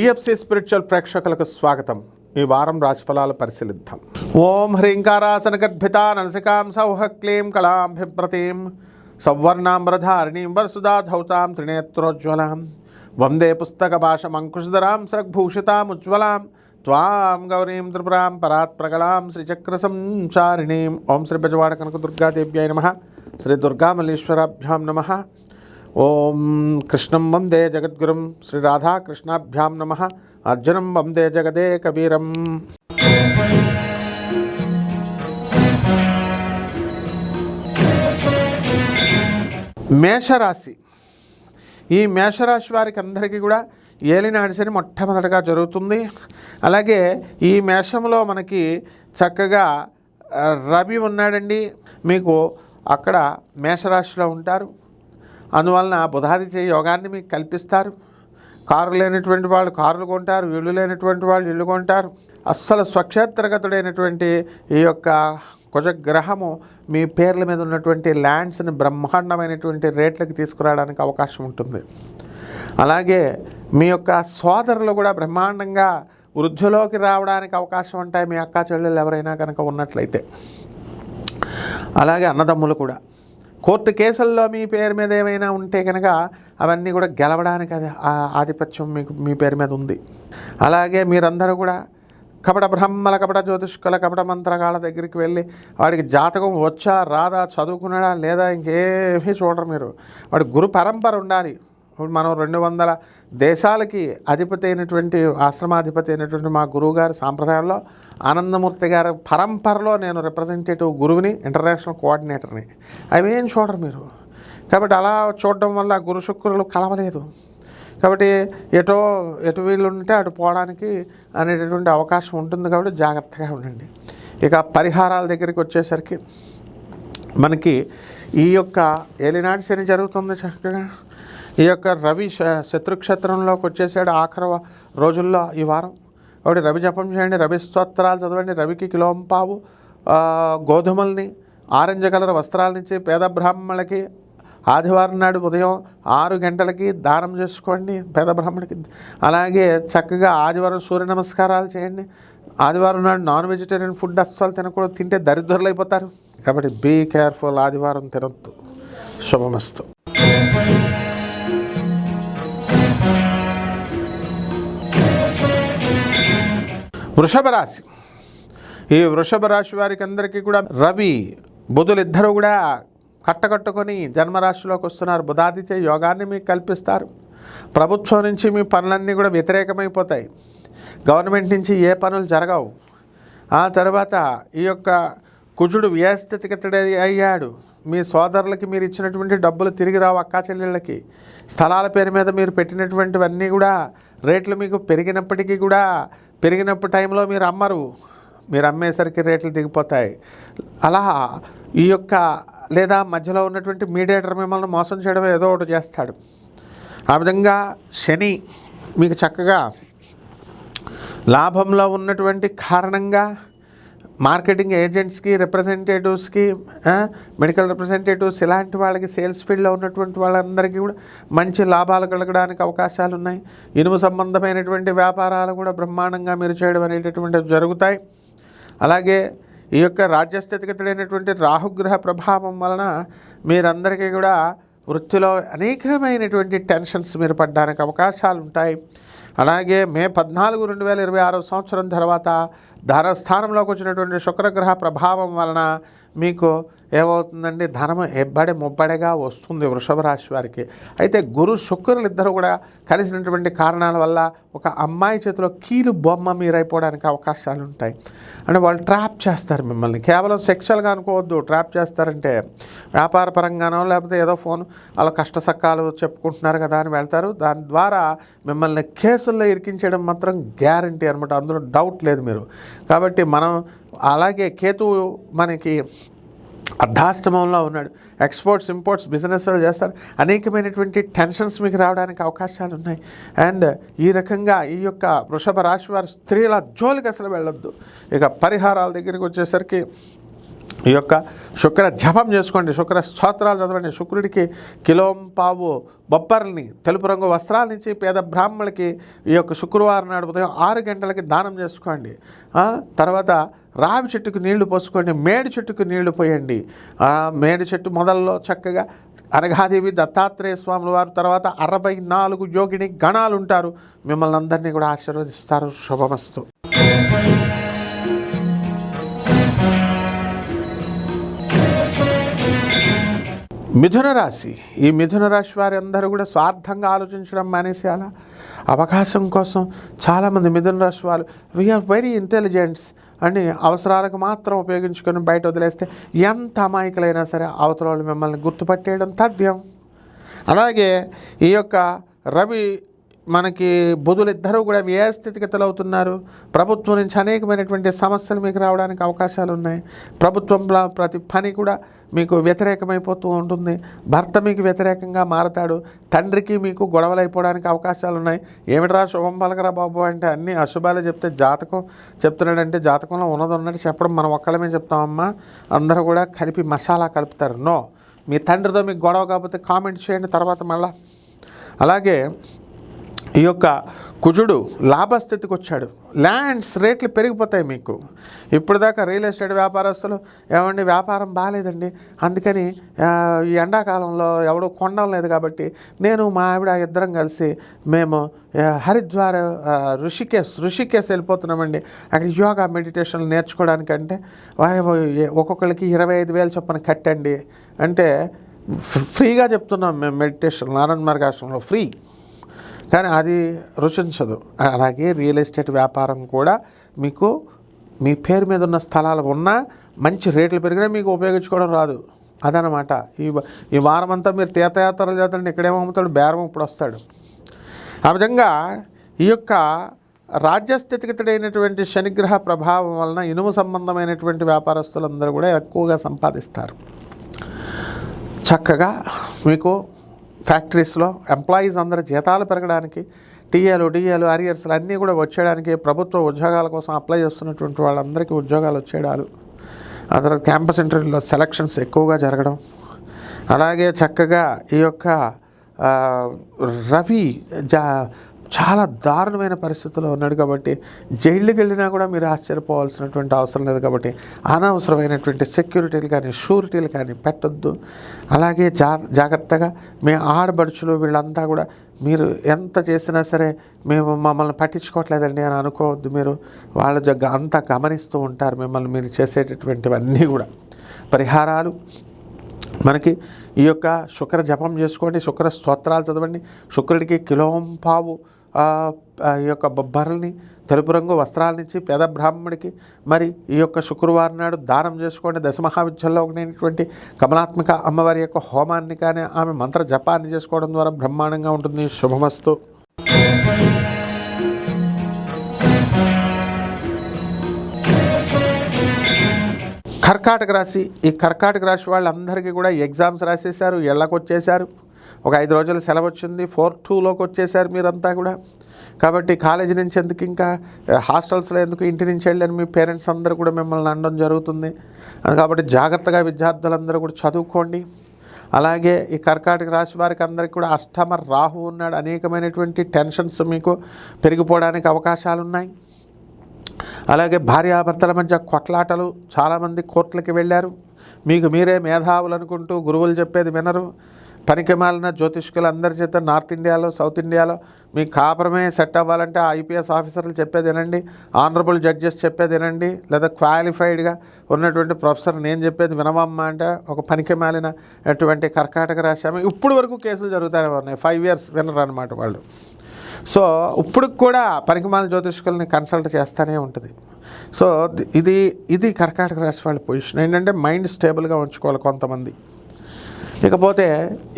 TFC spiritual ప్రేక్షకులకు స్వాగతం. ఈ వారం రాశిఫలాలు పరిశీలిద్దాం. ఓం హ్రీంకారాసన గర్భిత నరసికాం సౌహ క్లీం కళాం బిభ్రతీం సౌవర్ణాంబరధారిణీం వరసుధాధౌతాం త్రినేత్రోజ్వలాం వందే పుస్తకపాశమంకుశధరాం సృగ్భూషితాముజ్వలాం త్వాం గౌరీం త్రిపురాం పరాత్ప్రగళాం శ్రీచక్రసంచారిణీం. ఓం శ్రీ బెజవాడ కనకదుర్గాదేవ్యాయ నమః. శ్రీ దుర్గామల్లీశ్వరాభ్యాం నమః. ఓం కృష్ణం వందే జగద్గురుం శ్రీ రాధాకృష్ణాభ్యాం నమః. అర్జునం వందే జగదే కబీరం. మేషరాశి. ఈ మేషరాశి వారికి అందరికీ కూడా ఏలినాటి శని మొట్టమొదటిగా జరుగుతుంది. అలాగే ఈ మేషంలో మనకి చక్కగా రవి ఉన్నాడండి. మీకు అక్కడ మేషరాశిలో ఉంటారు. అందువలన బుధాదిత్య యోగాన్ని మీకు కల్పిస్తారు. కారు లేనటువంటి వాళ్ళు కారులు కొంటారు, ఇల్లు లేనటువంటి వాళ్ళు ఇల్లు కొంటారు. అస్సలు స్వక్షేత్రగతుడైనటువంటి ఈ యొక్క కుజగ్రహము మీ పేర్ల మీద ఉన్నటువంటి ల్యాండ్స్ని బ్రహ్మాండమైనటువంటి రేట్లకు తీసుకురావడానికి అవకాశం ఉంటుంది. అలాగే మీ యొక్క సోదరులు కూడా బ్రహ్మాండంగా వృద్ధిలోకి రావడానికి అవకాశం ఉంటాయి, మీ అక్కా చెల్లెలు ఎవరైనా కనుక ఉన్నట్లయితే. అలాగే అన్నదమ్ములు కూడా. కోర్టు కేసుల్లో మీ పేరు మీద ఏమైనా ఉంటే కనుక అవన్నీ కూడా గెలవడానికి అది ఆధిపత్యం మీ పేరు మీద ఉంది. అలాగే మీరందరూ కూడా కపట బ్రహ్మల, కపట జ్యోతిష్కుల, కపట మంత్రగాళ్ళ దగ్గరికి వెళ్ళి వాడికి జాతకం వచ్చా రాదా, చదువుకున్నాడా లేదా, ఇంకేమీ చూడరు మీరు. వాడి గురు పరంపర ఉండాలి. ఇప్పుడు మనం 200 దేశాలకి అధిపతి అయినటువంటి ఆశ్రమాధిపతి అయినటువంటి మా గురువుగారి సాంప్రదాయంలో ఆనందమూర్తి గారి పరంపరలో నేను రిప్రజెంటేటివ్ గురువుని, ఇంటర్నేషనల్ కోఆర్డినేటర్ని. అవేం చూడరు మీరు. కాబట్టి అలా చూడడం వల్ల గురు శుక్రులు కలవలేదు. కాబట్టి ఎటు వీళ్ళు ఉంటే అటు పోవడానికి అనేటటువంటి అవకాశం ఉంటుంది. కాబట్టి జాగ్రత్తగా ఉండండి. ఇక పరిహారాల దగ్గరికి వచ్చేసరికి మనకి ఈ యొక్క ఏలినాటి శని జరుగుతుంది. చక్కగా ఈ యొక్క రవి శత్రుక్షేత్రంలోకి వచ్చేసాడు ఆఖరి రోజుల్లో ఈ వారం. కాబట్టి రవి జపం చేయండి, రవి స్తోత్రాలు చదవండి. రవికి కిలోంపావు గోధుమల్ని, ఆరెంజ్ కలర్ వస్త్రాలనిచ్చి పేద బ్రాహ్మణులకి ఆదివారం నాడు ఉదయం 6 గంటలకి దానం చేసుకోండి పేద బ్రాహ్మణుడికి. అలాగే చక్కగా ఆదివారం సూర్య నమస్కారాలు చేయండి. ఆదివారం నాడు నాన్ వెజిటేరియన్ ఫుడ్ అస్సలు తినకూడదు, తింటే దరిద్రులు అయిపోతారు. కాబట్టి బీ కేర్ఫుల్, ఆదివారం తినొద్దు. శుభమస్తు. వృషభ రాశి. ఈ వృషభ రాశి వారికి అందరికీ కూడా రవి బుధులు ఇద్దరు కూడా కట్టకట్టుకొని జన్మరాశిలోకి వస్తున్నారు. బుధాదిత్య యోగాన్ని మీకు కల్పిస్తారు. ప్రభుత్వం నుంచి మీ పనులన్నీ కూడా వ్యతిరేకమైపోతాయి. గవర్నమెంట్ నుంచి ఏ పనులు జరగవు. ఆ తర్వాత ఈ యొక్క కుజుడు వ్యయస్థితిగతుడు అయ్యాడు. మీ సోదరులకి మీరు ఇచ్చినటువంటి డబ్బులు తిరిగి రావు. అక్కా చెల్లెళ్ళకి స్థలాల పేరు మీద మీరు పెట్టినటువంటివన్నీ కూడా రేట్లు మీకు పెరిగినప్పటికీ కూడా పెరిగినప్పుడు టైంలో మీరు అమ్మరు. మీరు అమ్మేసరికి రేట్లు దిగిపోతాయి. అలా ఈ యొక్క లేదా మధ్యలో ఉన్నటువంటి మీడియేటర్ మిమ్మల్ని మోసం చేయడం ఏదో ఒకటి చేస్తాడు. ఆ విధంగా శని మీకు చక్కగా లాభంలో ఉన్నటువంటి కారణంగా మార్కెటింగ్ ఏజెంట్స్కి, రిప్రజెంటేటివ్స్కి, మెడికల్ రిప్రజెంటేటివ్స్ ఇలాంటి వాళ్ళకి, సేల్స్ ఫీల్డ్లో ఉన్నటువంటి వాళ్ళందరికీ కూడా మంచి లాభాలు కలగడానికి అవకాశాలు ఉన్నాయి. ఇనుము సంబంధమైనటువంటి వ్యాపారాలు కూడా బ్రహ్మాండంగా మీరు చేయడం అనేటటువంటివి జరుగుతాయి. అలాగే ఈ యొక్క రాజ్యస్థితిగతుడైనటువంటి రాహుగ్రహ ప్రభావం వలన మీరందరికీ కూడా వృత్తిలో అనేకమైనటువంటి టెన్షన్స్ మీరు పడడానికి అవకాశాలు ఉంటాయి. అలాగే మే 14, 2026 సంవత్సరం తర్వాత ధనస్థానంలోకి వచ్చినటువంటి శుక్రగ్రహ ప్రభావం వలన మీకు ఏమవుతుందండి, ధనం ఎబ్బడి ముబ్బడిగా వస్తుంది వృషభ రాశి వారికి. అయితే గురు శుక్రులు ఇద్దరు కూడా కలిసినటువంటి కారణాల వల్ల ఒక అమ్మాయి చేతిలో కీలు బొమ్మ మీరైపోవడానికి అవకాశాలు ఉంటాయి. అంటే వాళ్ళు ట్రాప్ చేస్తారు మిమ్మల్ని. కేవలం సెక్షువల్గా అనుకోవద్దు. ట్రాప్ చేస్తారంటే వ్యాపార పరంగానో లేకపోతే ఏదో ఫోన్ వాళ్ళ కష్టసక్కాలు చెప్పుకుంటున్నారు కదా అని వెళ్తారు. దాని ద్వారా మిమ్మల్ని కేసుల్లో ఇరికించడం మాత్రం గ్యారంటీ అనమాట. అందులో డౌట్ లేదు మీరు. కాబట్టి మనం అలాగే కేతువు మనకి అర్ధాష్టమంలో ఉన్నాడు. ఎక్స్పోర్ట్స్, ఇంపోర్ట్స్, బిజినెస్లు చేస్తారు. అనేకమైనటువంటి టెన్షన్స్ మీకు రావడానికి అవకాశాలు ఉన్నాయి. అండ్ ఈ రకంగా ఈ యొక్క వృషభ రాశి వారి స్త్రీల జోలికి అసలు వెళ్ళొద్దు. ఇక పరిహారాల దగ్గరికి వచ్చేసరికి ఈ యొక్క శుక్ర జపం చేసుకోండి, శుక్ర స్తోత్రాలు చదవండి. శుక్రుడికి కిలోంపావు బొబ్బర్ని తెలుపు రంగు వస్త్రాల నుంచి పేద బ్రాహ్మణులకి ఈ యొక్క శుక్రవారం నాడు ఉదయం 6 గంటలకి దానం చేసుకోండి. తర్వాత రావి చెట్టుకు నీళ్లు పోసుకోండి, మేడి చెట్టుకు నీళ్లు పోయండి. మేడి చెట్టు మొదల్లో చక్కగా అనఘాదేవి, దత్తాత్రేయ స్వాముల వారు, తర్వాత 64 యోగిని గణాలు ఉంటారు. మిమ్మల్ని అందరినీ కూడా ఆశీర్వదిస్తారు. శుభమస్తు. మిథున రాశి. ఈ మిథున రాశి వారి అందరూ కూడా స్వార్థంగా ఆలోచించడం మానేసేయాల. అవకాశం కోసం చాలామంది మిథున రాశి వాళ్ళు వీఆర్ వెరీ ఇంటెలిజెంట్స్ అని అవసరాలకు మాత్రం ఉపయోగించుకొని బయట వదిలేస్తే ఎంత అమాయకులైనా సరే అవతల వాళ్ళు మిమ్మల్ని గుర్తుపట్టేయడం తథ్యం. అలాగే ఈ యొక్క రవి మనకి బుధులు ఇద్దరూ కూడా వ్యయ స్థితిగతులు అవుతున్నారు. ప్రభుత్వం నుంచి అనేకమైనటువంటి సమస్యలు మీకు రావడానికి అవకాశాలు ఉన్నాయి. ప్రభుత్వంలో ప్రతి పని కూడా మీకు వ్యతిరేకమైపోతూ ఉంటుంది. భర్త మీకు వ్యతిరేకంగా మారతాడు. తండ్రికి మీకు గొడవలు అయిపోవడానికి అవకాశాలు ఉన్నాయి. ఏమిట్రా శుభం పలకరా బాబు అంటే అన్నీ అశుభాలే చెప్తే జాతకం చెప్తున్నాడంటే జాతకంలో ఉన్నది చెప్పడం మనం ఒక్కళ్ళమే చెప్తామమ్మా. అందరూ కూడా కలిపి మసాలా కలుపుతారు. నో, మీ తండ్రితో మీకు గొడవ కాకపోతే కామెంట్ చేయండి తర్వాత మళ్ళా. అలాగే ఈ యొక్క కుజుడు లాభస్థితికి వచ్చాడు. ల్యాండ్స్ రేట్లు పెరిగిపోతాయి మీకు. ఇప్పుడు దాకా రియల్ ఎస్టేట్ వ్యాపారస్తులు ఏమండి వ్యాపారం బాగాలేదండి, అందుకని ఈ ఎండాకాలంలో ఎవడో కొనడం లేదు కాబట్టి నేను మా ఆవిడ ఇద్దరం కలిసి మేము హరిద్వార్ ఋషికేశ్ వెళ్ళిపోతున్నామండి. అక్కడ యోగా మెడిటేషన్లు నేర్చుకోవడానికంటే ఒక్కొక్కరికి 25,000 చొప్పున కట్టండి అంటే ఫ్రీగా చెప్తున్నాం మేము మెడిటేషన్ ఆనంద్ మార్గాశ్రమంలో ఫ్రీ. కానీ అది రుచించదు. అలాగే రియల్ ఎస్టేట్ వ్యాపారం కూడా మీకు మీ పేరు మీద ఉన్న స్థలాలు ఉన్నా మంచి రేట్లు పెరిగినా మీకు ఉపయోగించుకోవడం రాదు. అదనమాట. ఈ వారం అంతా మీరు తీర్థయాత్రలు చేస్తాడు, ఇక్కడేమో అమ్ముతాడు, బేరం ఇప్పుడు వస్తాడు. ఆ విధంగా ఈ యొక్క రాజ్యస్థితిగతుడైనటువంటి శనిగ్రహ ప్రభావం వలన ఇనుము సంబంధమైనటువంటి వ్యాపారస్తులందరూ కూడా ఎక్కువగా సంపాదిస్తారు. చక్కగా మీకు ఫ్యాక్టరీస్లో ఎంప్లాయీస్ అందరూ జీతాలు పెరగడానికి, టీఏలు అరియర్స్లు అన్నీ కూడా వచ్చేయడానికి, ప్రభుత్వ ఉద్యోగాల కోసం అప్లై చేస్తున్నటువంటి వాళ్ళందరికీ ఉద్యోగాలు వచ్చేయడాలు, ఆ తర్వాత క్యాంపస్ ఇంటర్వ్యూలో సెలక్షన్స్ ఎక్కువగా జరగడం. అలాగే చక్కగా ఈ యొక్క రవి చాలా దారుణమైన పరిస్థితుల్లో ఉన్నాడు కాబట్టి జైలుకి వెళ్ళినా కూడా మీరు ఆశ్చర్యపోవాల్సినటువంటి అవసరం లేదు. కాబట్టి అనవసరమైనటువంటి సెక్యూరిటీలు కానీ షూరిటీలు కానీ పెట్టొద్దు. అలాగే జాగ్రత్తగా మీ ఆడబడుచులు వీళ్ళంతా కూడా మీరు ఎంత చేసినా సరే మేము మమ్మల్ని పట్టించుకోవట్లేదండి అని అనుకోవద్దు. మీరు వాళ్ళ అంతా గమనిస్తూ ఉంటారు మిమ్మల్ని, మీరు చేసేటటువంటివన్నీ కూడా. పరిహారాలు మనకి ఈ యొక్క శుక్ర జపం చేసుకోండి, శుక్ర స్తోత్రాలు చదవండి. శుక్రుడికి కిలోంపావు ఈ యొక్క బొబ్బర్లని తెలుపు రంగు వస్త్రాల నుంచి పేద బ్రాహ్మణుడికి మరి ఈ యొక్క శుక్రవారం నాడు దానం చేసుకోండి. దశమహావిద్యల్లో ఒకటైనటువంటి కమలాత్మక అమ్మవారి యొక్క హోమాన్ని కానీ ఆమె మంత్ర జపాన్ని చేసుకోవడం ద్వారా బ్రహ్మాండంగా ఉంటుంది. శుభమస్తు. కర్కాటక రాశి. ఈ కర్కాటక రాశి వాళ్ళందరికీ కూడా ఎగ్జామ్స్ రాసేసారు, ఇళ్ళకు వచ్చేసారు. ఒక 5 రోజులు సెలవు వచ్చింది, 4/2లోకి వచ్చేసారు మీరంతా కూడా. కాబట్టి కాలేజీ నుంచి ఎందుకు, ఇంకా హాస్టల్స్లో ఎందుకు, ఇంటి నుంచి వెళ్ళని మీ పేరెంట్స్ అందరూ కూడా మిమ్మల్ని అనడం జరుగుతుంది. కాబట్టి జాగ్రత్తగా విద్యార్థులందరూ కూడా చదువుకోండి. అలాగే ఈ కర్కాటక రాశి వారికి అందరికీ కూడా అష్టమ రాహు ఉన్నాడు. అనేకమైనటువంటి టెన్షన్స్ మీకు పెరిగిపోవడానికి అవకాశాలు ఉన్నాయి. అలాగే భార్యాభర్తల మధ్య కొట్లాటలు, చాలామంది కోర్టులకి వెళ్ళారు. మీకు మీరే మేధావులు అనుకుంటూ గురువులు చెప్పేది వినరు. పనికిమాలిన జ్యోతిష్కులు అందరి చేత నార్త్ ఇండియాలో సౌత్ ఇండియాలో మీకు కాపురమే సెట్ అవ్వాలంటే ఐపీఎస్ ఆఫీసర్లు చెప్పేది వినండి, ఆనరబుల్ జడ్జెస్ చెప్పేది వినండి, లేదా క్వాలిఫైడ్గా ఉన్నటువంటి ప్రొఫెసర్ నేను చెప్పేది వినవమ్మా అంటే ఒక పనికిమాలిన అటువంటి కర్కాటక రాశి ఆమె ఇప్పుడు వరకు కేసులు జరుగుతూనే ఉన్నాయి. 5 years వినరు అనమాట వాళ్ళు. సో ఇప్పుడు కూడా పనికిమాలిన జ్యోతిష్కుల్ని కన్సల్ట్ చేస్తూనే ఉంటుంది. సో ఇది కర్కాటక రాశి వాళ్ళ పొజిషన్. ఏంటంటే మైండ్ స్టేబుల్గా ఉంచుకోవాలి కొంతమంది. ఇకపోతే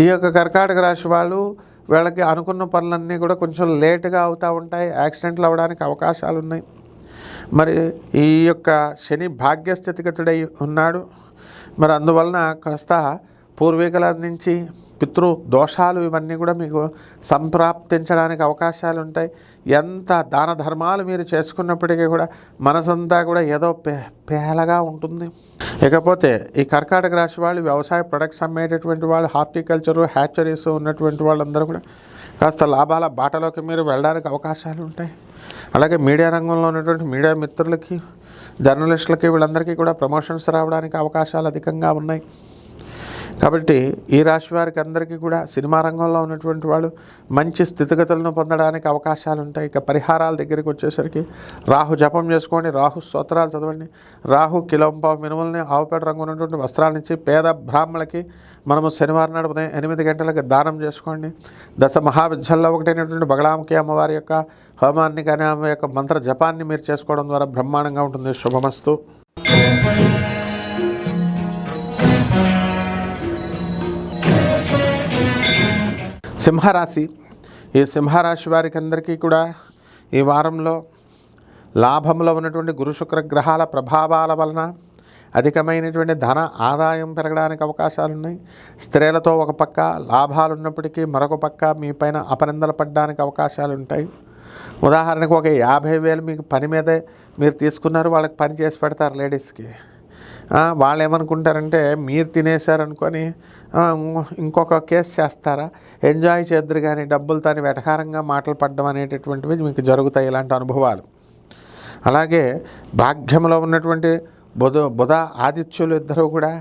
ఈ యొక్క కర్కాటక రాశి వాళ్ళు వీళ్ళకి అనుకున్న పనులన్నీ కూడా కొంచెం లేటుగా అవుతూ ఉంటాయి, యాక్సిడెంట్లు అవ్వడానికి అవకాశాలు ఉన్నాయి. మరి ఈ యొక్క శని భాగ్యస్థితిగతుడై ఉన్నాడు. మరి అందువలన కాస్త పూర్వీకుల నుంచి పితృ దోషాలు ఇవన్నీ కూడా మీకు సంప్రాప్తించడానికి అవకాశాలు ఉంటాయి. ఎంత దాన ధర్మాలు మీరు చేసుకున్నప్పటికీ కూడా మనసంతా కూడా ఏదో పేలగా ఉంటుంది. ఇకపోతే ఈ కర్కాటక రాశి వాళ్ళు వ్యవసాయ ప్రొడక్ట్స్ అమ్మేటటువంటి వాళ్ళు, హార్టికల్చరు, హ్యాచరీస్ ఉన్నటువంటి వాళ్ళందరూ కూడా కాస్త లాభాల బాటలోకి మీరు వెళ్ళడానికి అవకాశాలు ఉంటాయి. అలాగే మీడియా రంగంలో ఉన్నటువంటి మీడియా మిత్రులకి, జర్నలిస్టులకి వీళ్ళందరికీ కూడా ప్రమోషన్స్ రావడానికి అవకాశాలు అధికంగా ఉన్నాయి. కాబట్టి ఈ రాశి వారికి అందరికీ కూడా సినిమా రంగంలో ఉన్నటువంటి వాళ్ళు మంచి స్థితిగతులను పొందడానికి అవకాశాలు ఉంటాయి. ఇక పరిహారాల దగ్గరికి వచ్చేసరికి రాహు జపం చేసుకోండి, రాహు స్తోత్రాలు చదవండి, రాహు కిలోంపావు మినుములని ఆవుపేట రంగు ఉన్నటువంటి వస్త్రాల నుంచి పేద బ్రాహ్మణులకి మనము శనివారం నాడు ఉదయం 8 గంటలకు దానం చేసుకోండి. దశ మహావిద్యల్లో ఒకటైనటువంటి బగళాముఖి అమ్మవారి యొక్క హోమాన్ని కానీ ఆమె యొక్క మంత్ర జపాన్ని మీరు చేసుకోవడం ద్వారా బ్రహ్మాండంగా ఉంటుంది. శుభమస్తు. సింహరాశి. ఈ సింహరాశి వారికి అందరికీ కూడా ఈ వారంలో లాభంలో ఉన్నటువంటి గురు శుక్ర గ్రహాల ప్రభావాల వలన అధికమైనటువంటి ధన ఆదాయం పెరగడానికి అవకాశాలు ఉన్నాయి. స్త్రీలతో ఒక పక్క లాభాలు ఉన్నప్పటికీ మరొక పక్క మీ పైన అపనిందలు పడడానికి అవకాశాలు ఉంటాయి. ఉదాహరణకు ఒక 50,000 మీకు పని మీదే మీరు తీసుకున్నారు, వాళ్ళకి పని చేసి పెడతారు లేడీస్కి. వాళ్ళు ఏమనుకుంటారంటే మీరు తినేశారనుకొని ఇంకొక కేసు చేస్తారా, ఎంజాయ్ చేద్దరు కానీ డబ్బులతో వెటకారంగా మాటలు పడడం అనేటటువంటివి మీకు జరుగుతాయి ఇలాంటి అనుభవాలు. అలాగే భాగ్యంలో ఉన్నటువంటి బుధ ఆదిత్యులు ఇద్దరూ కూడా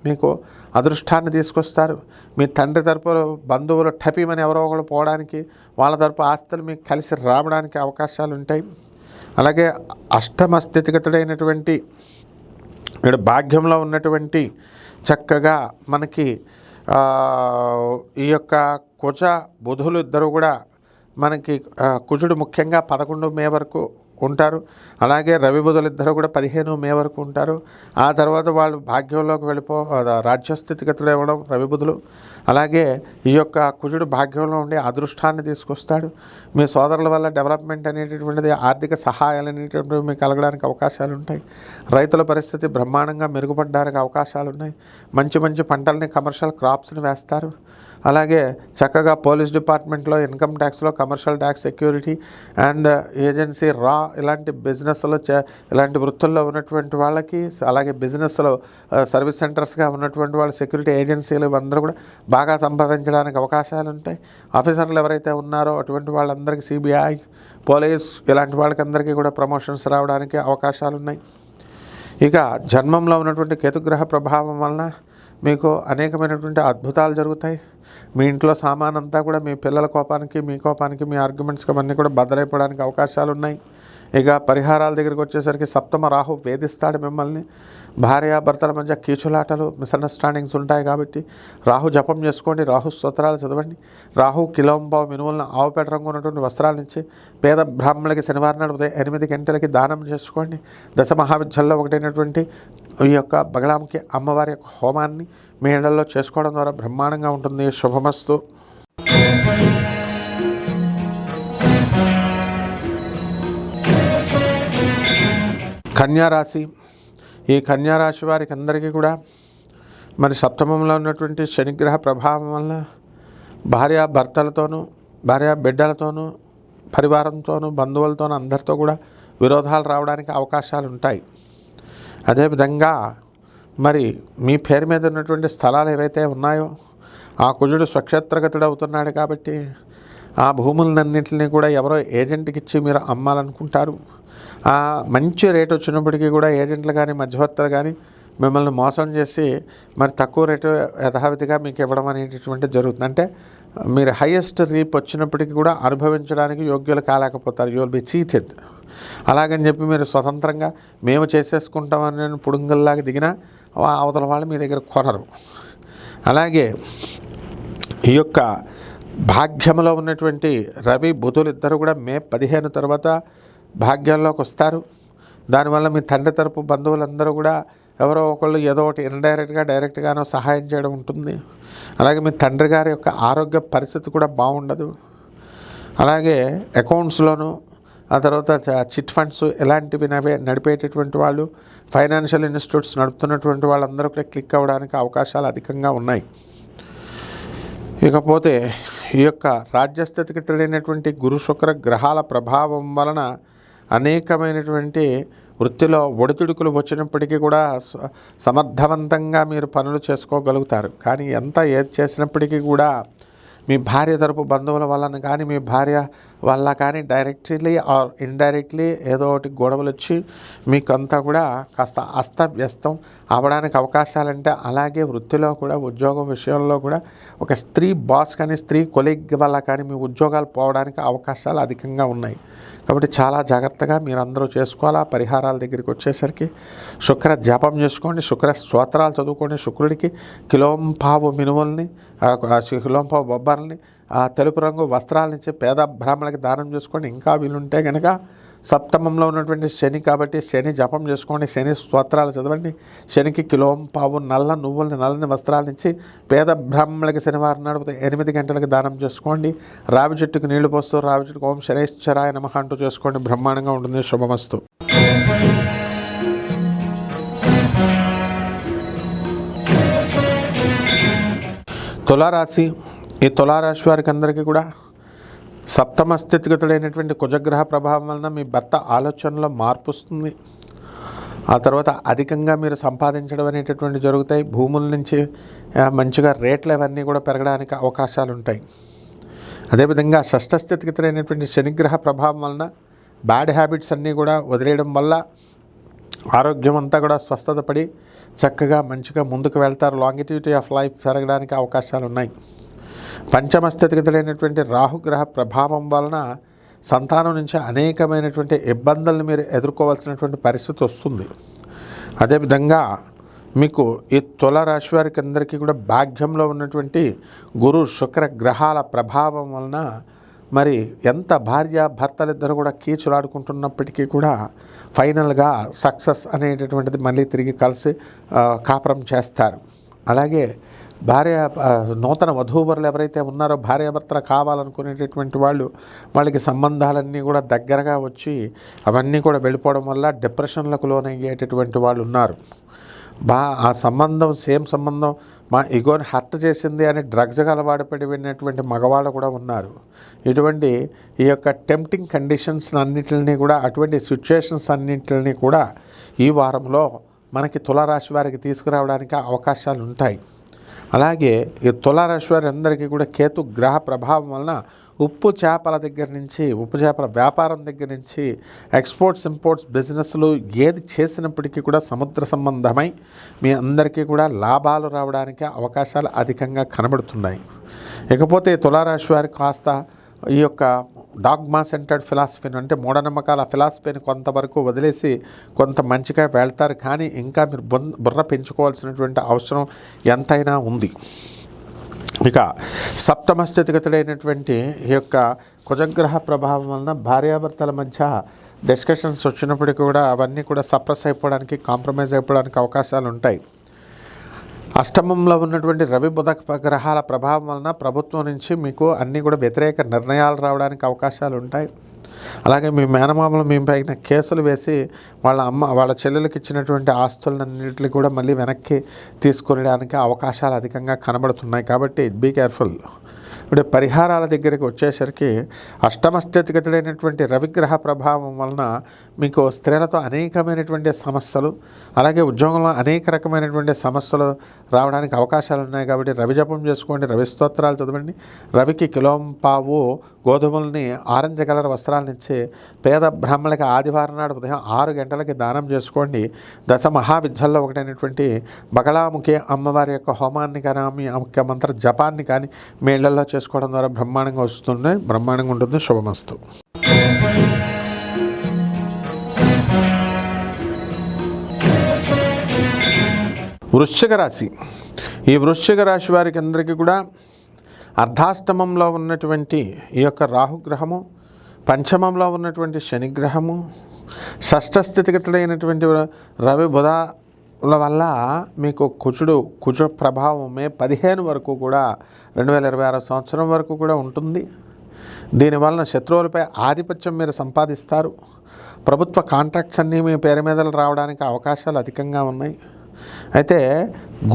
మీకు అదృష్టాన్ని తీసుకొస్తారు. మీ తండ్రి తరపు బంధువులు టపీమని ఎవరో ఒకరు పోవడానికి, వాళ్ళ తరపు ఆస్తులు మీకు కలిసి రావడానికి అవకాశాలు ఉంటాయి. అలాగే అష్టమ స్థితిగతుడైనటువంటి ఇక్కడ భాగ్యంలో ఉన్నటువంటి చక్కగా మనకి ఈ యొక్క కుజ బుధులు ఇద్దరు కూడా మనకి కుజుడు ముఖ్యంగా 11 మే వరకు ఉంటారు. అలాగే రవి బుధులు ఇద్దరు కూడా 15 మే వరకు ఉంటారు. ఆ తర్వాత వాళ్ళు భాగ్యంలోకి రాజ్యస్థితిగతులు ఇవ్వడం రవి బుధులు. అలాగే ఈ యొక్క కుజుడు భాగ్యంలో ఉండి అదృష్టాన్ని తీసుకొస్తాడు. మీ సోదరుల వల్ల డెవలప్మెంట్ అనేటటువంటిది, ఆర్థిక సహాయాలు అనేటువంటివి మీకు కలగడానికి అవకాశాలు ఉంటాయి. రైతుల పరిస్థితి బ్రహ్మాండంగా మెరుగుపడడానికి అవకాశాలు ఉన్నాయి. మంచి మంచి పంటల్ని, కమర్షియల్ క్రాప్స్ని వేస్తారు. అలాగే చక్కగా పోలీస్ డిపార్ట్మెంట్లో, ఇన్కమ్ ట్యాక్స్లో, commercial tax, security and agency, రా ఇలాంటి బిజినెస్లో ఇలాంటి వృత్తుల్లో ఉన్నటువంటి వాళ్ళకి, అలాగే బిజినెస్లో సర్వీస్ సెంటర్స్గా ఉన్నటువంటి వాళ్ళు, సెక్యూరిటీ ఏజెన్సీలు అందరూ కూడా బాగా సంపాదించడానికి అవకాశాలు ఉంటాయి. ఆఫీసర్లు ఎవరైతే ఉన్నారో అటువంటి వాళ్ళందరికీ సిబిఐ, పోలీస్ ఇలాంటి వాళ్ళకందరికీ కూడా ప్రమోషన్స్ రావడానికి అవకాశాలు ఉన్నాయి. ఇక జన్మంలో ఉన్నటువంటి కేతుగ్రహ ప్రభావం వలన మీకు అనేకమైనటువంటి అద్భుతాలు జరుగుతాయి. మీ ఇంట్లో సామానంతా కూడా మీ పిల్లల కోపానికి, మీ కోపానికి, మీ ఆర్గ్యుమెంట్స్కి అవన్నీ కూడా బద్దలైపోవడానికి అవకాశాలు ఉన్నాయి. ఇక పరిహారాల దగ్గరికి వచ్చేసరికి సప్తమ రాహు వేధిస్తాడు మిమ్మల్ని. భార్యాభర్తల మధ్య కీచులాటలు, మిస్అండర్స్టాండింగ్స్ ఉంటాయి. కాబట్టి రాహు జపం చేసుకోండి, రాహు స్తోత్రాలు చదవండి, రాహు కిలోంపావు మినుములను ఆవుపేట రంగు ఉన్నటువంటి వస్త్రాల నుంచి పేద బ్రాహ్మణులకి శనివారం నాడు ఉదయం 8 గంటలకి దానం చేసుకోండి. దశ మహావిద్యల్లో ఒకటైనటువంటి ఈ యొక్క బగళాముఖి అమ్మవారి యొక్క హోమాన్ని మీ ఇళ్లలో చేసుకోవడం ద్వారా బ్రహ్మాండంగా ఉంటుంది. శుభమస్తు. కన్యారాశి. ఈ కన్యారాశి వారికి అందరికీ కూడా మరి సప్తమంలో ఉన్నటువంటి శనిగ్రహ ప్రభావం వల్ల భార్యాభర్తలతోనూ, భార్యా బిడ్డలతోనూ, పరివారంతోనూ, బంధువులతోనూ అందరితో కూడా విరోధాలు రావడానికి అవకాశాలు ఉంటాయి. అదేవిధంగా మరి మీ పేరు మీద ఉన్నటువంటి స్థలాలు ఏవైతే ఉన్నాయో ఆ కుజుడు స్వక్షేత్రగతుడు అవుతున్నాడు. కాబట్టి ఆ భూములన్నింటినీ కూడా ఎవరో ఏజెంట్కి ఇచ్చి మీరు అమ్మాలనుకుంటారు. ఆ మంచి రేటు వచ్చినప్పటికీ కూడా ఏజెంట్లు కానీ, మధ్యవర్తులు కానీ మిమ్మల్ని మోసం చేసి మరి తక్కువ రేటు యథావిధిగా మీకు ఇవ్వడం అనేటటువంటి జరుగుతుంది. అంటే మీరు హైయెస్ట్ రీప్ వచ్చినప్పటికీ కూడా అనుభవించడానికి యోగ్యులు కాలేకపోతారు. You will be cheated. అలాగని చెప్పి మీరు స్వతంత్రంగా మేము చేసేసుకుంటామని పుడుంగల్లాగా దిగినా అవతల వాళ్ళు మీ దగ్గర కొనరు. అలాగే ఈ యొక్క భాగ్యంలో ఉన్నటువంటి రవి బుధులు ఇద్దరు కూడా మే 15 తర్వాత భాగ్యంలోకి వస్తారు. దానివల్ల మీ తండ్రి తరపు బంధువులందరూ కూడా ఎవరో ఒకళ్ళు ఏదో ఒకటి ఇండైరెక్ట్గా, డైరెక్ట్గానో సహాయం చేయడం ఉంటుంది. అలాగే మీ తండ్రి గారి యొక్క ఆరోగ్య పరిస్థితి కూడా బాగుండదు. అలాగే అకౌంట్స్లోనూ, ఆ తర్వాత చిట్ ఫండ్స్ ఇలాంటివి నడిపేటటువంటి వాళ్ళు, ఫైనాన్షియల్ ఇన్స్టిట్యూట్స్ నడుపుతున్నటువంటి వాళ్ళందరూ కూడా క్లిక్ అవ్వడానికి అవకాశాలు అధికంగా ఉన్నాయి. ఇకపోతే ఈ యొక్క రాజ్యస్థితికి తెలియనటువంటి గురు శుక్ర గ్రహాల ప్రభావం వలన అనేకమైనటువంటి వృత్తిలో ఒడిదుడుకులు వచ్చినప్పటికీ కూడా సమర్థవంతంగా మీరు పనులు చేసుకోగలుగుతారు. కానీ ఎంత ఏది చేసినప్పటికీ కూడా మీ భార్య తరపు బంధువుల వలన కానీ మీ భార్య వల్ల కానీ డైరెక్ట్లీ ఆర్ ఇండైరెక్ట్లీ ఏదో ఒకటి గొడవలు వచ్చి మీకంతా కూడా కాస్త అస్తవ్యస్తం అవ్వడానికి అవకాశాలంటే, అలాగే వృత్తిలో కూడా ఉద్యోగం విషయంలో కూడా ఒక స్త్రీ బాస్ కానీ స్త్రీ కొలీగ్ వల్ల కానీ మీ ఉద్యోగాలు పోవడానికి అవకాశాలు అధికంగా ఉన్నాయి. కాబట్టి చాలా జాగ్రత్తగా మీరందరూ చేసుకోవాలా. పరిహారాల దగ్గరికి వచ్చేసరికి శుక్ర జపం చేసుకోండి, శుక్ర స్తోత్రాలు చదువుకోండి, శుక్రుడికి కిలోంపావు మినుముల్ని, కిలోంపావు బొబ్బర్ని, తెలుపు రంగు వస్త్రాలనిచ్చి పేద బ్రాహ్మణులకి దానం చేసుకోండి. ఇంకా వీలుంటే కనుక సప్తమంలో ఉన్నటువంటి శని కాబట్టి శని జపం చేసుకోండి, శని స్తోత్రాలు చదవండి, శనికి కిలోంపావు నల్ల నువ్వుల్ని నల్లని వస్త్రాలనిచ్చి పేద బ్రాహ్మణులకి శనివారం నాడు 8 గంటలకు దానం చేసుకోండి. రావి చెట్టుకు నీళ్లు పోస్తూ రావి చెట్టుకు ఓం శనైశ్చరాయ నమః అంటూ చేసుకోండి. బ్రహ్మాండంగా ఉంటుంది. శుభమస్తు. తులారాశి. ఈ తులారాశి వారికి అందరికీ కూడా సప్తమ స్థితిగతుడైనటువంటి కుజగ్రహ ప్రభావం వలన మీ భర్త ఆలోచనలో మార్పు వస్తుంది. ఆ తర్వాత అధికంగా మీరు సంపాదించడం అనేటటువంటి జరుగుతాయి. భూముల నుంచి మంచిగా రేట్లు అవన్నీ కూడా పెరగడానికి అవకాశాలు ఉంటాయి. అదేవిధంగా షష్ఠ స్థితిగతుడైనటువంటి శనిగ్రహ ప్రభావం వలన బ్యాడ్ హ్యాబిట్స్ అన్నీ కూడా వదిలేయడం వల్ల ఆరోగ్యం అంతా కూడా స్వస్థత పడి చక్కగా మంచిగా ముందుకు వెళ్తారు. లాంగిటివిటీ ఆఫ్ లైఫ్ పెరగడానికి అవకాశాలు ఉన్నాయి. పంచమ స్థితిగతులైనటువంటి రాహుగ్రహ ప్రభావం వలన సంతానం నుంచి అనేకమైనటువంటి ఇబ్బందులను మీరు ఎదుర్కోవాల్సినటువంటి పరిస్థితి వస్తుంది. అదేవిధంగా మీకు ఈ తులారాశి వారికి అందరికీ కూడా భాగ్యంలో ఉన్నటువంటి గురు శుక్ర గ్రహాల ప్రభావం వలన మరి ఎంత భార్య భర్తలిద్దరూ కూడా కీచులాడుకుంటున్నప్పటికీ కూడా ఫైనల్గా సక్సెస్ అనేటటువంటిది మళ్ళీ తిరిగి కలిసి కాపురం చేస్తారు. అలాగే నూతన వధూవరులు ఎవరైతే ఉన్నారో భార్యాభర్తలు కావాలనుకునేటటువంటి వాళ్ళకి సంబంధాలన్నీ కూడా దగ్గరగా వచ్చి అవన్నీ కూడా వెళ్ళిపోవడం వల్ల డిప్రెషన్లకు లోనయ్యేటటువంటి వాళ్ళు ఉన్నారు. ఆ సంబంధం సేమ్ సంబంధం మా ఇగోని హర్ట్ చేసింది అని డ్రగ్స్గా అలవాటుపడి విన్నటువంటి మగవాళ్ళు కూడా ఉన్నారు. ఇటువంటి ఈ యొక్క టెంప్టింగ్ కండిషన్స్ అన్నింటినీ కూడా అటువంటి సిచ్యుయేషన్స్ అన్నింటినీ కూడా ఈ వారంలో మనకి తులారాశి వారికి తీసుకురావడానికి అవకాశాలు ఉంటాయి. అలాగే ఈ తులారాశి వారి అందరికీ కూడా కేతు గ్రహ ప్రభావం వలన ఉప్పు చేపల దగ్గర నుంచి ఉప్పు చేపల వ్యాపారం దగ్గర నుంచి ఎక్స్పోర్ట్స్ ఇంపోర్ట్స్ బిజినెస్లు ఏది చేసినప్పటికీ కూడా సముద్ర సంబంధమై మీ అందరికీ కూడా లాభాలు రావడానికి అవకాశాలు అధికంగా కనబడుతున్నాయి. ఇకపోతే తులారాశి వారికి కాస్త ఈ యొక్క డాగ్మా సెంటర్డ్ ఫిలాసఫీని అంటే మూఢనమ్మకాల ఫిలాసఫీని కొంతవరకు వదిలేసి కొంత మంచిగా వెళ్తారు. కానీ ఇంకా మీరు బుర్ర పెంచుకోవాల్సినటువంటి అవసరం ఎంతైనా ఉంది. ఇక సప్తమ స్థితిగతులైనటువంటి ఈ యొక్క కుజగ్రహ ప్రభావం వలన భార్యాభర్తల మధ్య డిస్కషన్స్ వచ్చినప్పటికీ కూడా అవన్నీ కూడా సప్రెస్ అయిపోవడానికి కాంప్రమైజ్ అయిపోవడానికి అవకాశాలు ఉంటాయి. అష్టమంలో ఉన్నటువంటి రవి బుధ గ్రహాల ప్రభావం వలన ప్రభుత్వం నుంచి మీకు అన్నీ కూడా వ్యతిరేక నిర్ణయాలు రావడానికి అవకాశాలు ఉంటాయి. అలాగే మీ మేనమామలు మీ పైన కేసులు వేసి వాళ్ళ చెల్లెలకు ఇచ్చినటువంటి ఆస్తులన్నింటినీ కూడా మళ్ళీ వెనక్కి తీసుకునేడానికి అవకాశాలు అధికంగా కనబడుతున్నాయి. కాబట్టి బీ కేర్ఫుల్. ఇప్పుడు పరిహారాల దగ్గరికి వచ్చేసరికి అష్టమ స్థితిగతుడైనటువంటి రవిగ్రహ ప్రభావం వలన మీకు స్త్రీలతో అనేకమైనటువంటి సమస్యలు, అలాగే ఉద్యోగంలో అనేక రకమైనటువంటి సమస్యలు రావడానికి అవకాశాలు ఉన్నాయి. కాబట్టి రవి జపం చేసుకోండి, రవి స్తోత్రాలు చదవండి, రవికి కిలోంపావు గోధుమల్ని ఆరెంజ్ కలర్ వస్త్రాలను ఇచ్చి పేద బ్రాహ్మణులకి ఆదివారం నాడు ఉదయం 6 గంటలకి దానం చేసుకోండి. దశ మహావిద్యల్లో ఒకటైనటువంటి బగలాముఖి అమ్మవారి యొక్క హోమాన్ని కానీ మీ ముఖ్య మంత్ర జపాన్ని కానీ మీ ఇళ్లలో చేసుకోవడం ద్వారా బ్రహ్మాండంగా వస్తుంది, బ్రహ్మాండంగా ఉంటుంది. శుభమస్తు. వృశ్చిక రాశి. ఈ వృశ్చిక రాశి వారికి అందరికీ కూడా అర్ధాష్టమంలో ఉన్నటువంటి ఈ యొక్క రాహుగ్రహము, పంచమంలో ఉన్నటువంటి శనిగ్రహము, షష్ఠ స్థితిగతుడైనటువంటి రవి బుధల వల్ల మీకు కుజ ప్రభావం మే 15 వరకు కూడా 2026 సంవత్సరం వరకు కూడా ఉంటుంది. దీనివలన శత్రువులపై ఆధిపత్యం మీరు సంపాదిస్తారు. ప్రభుత్వ కాంట్రాక్ట్స్ అన్నీ మీ పేరు మీద రావడానికి అవకాశాలు అధికంగా ఉన్నాయి. అయితే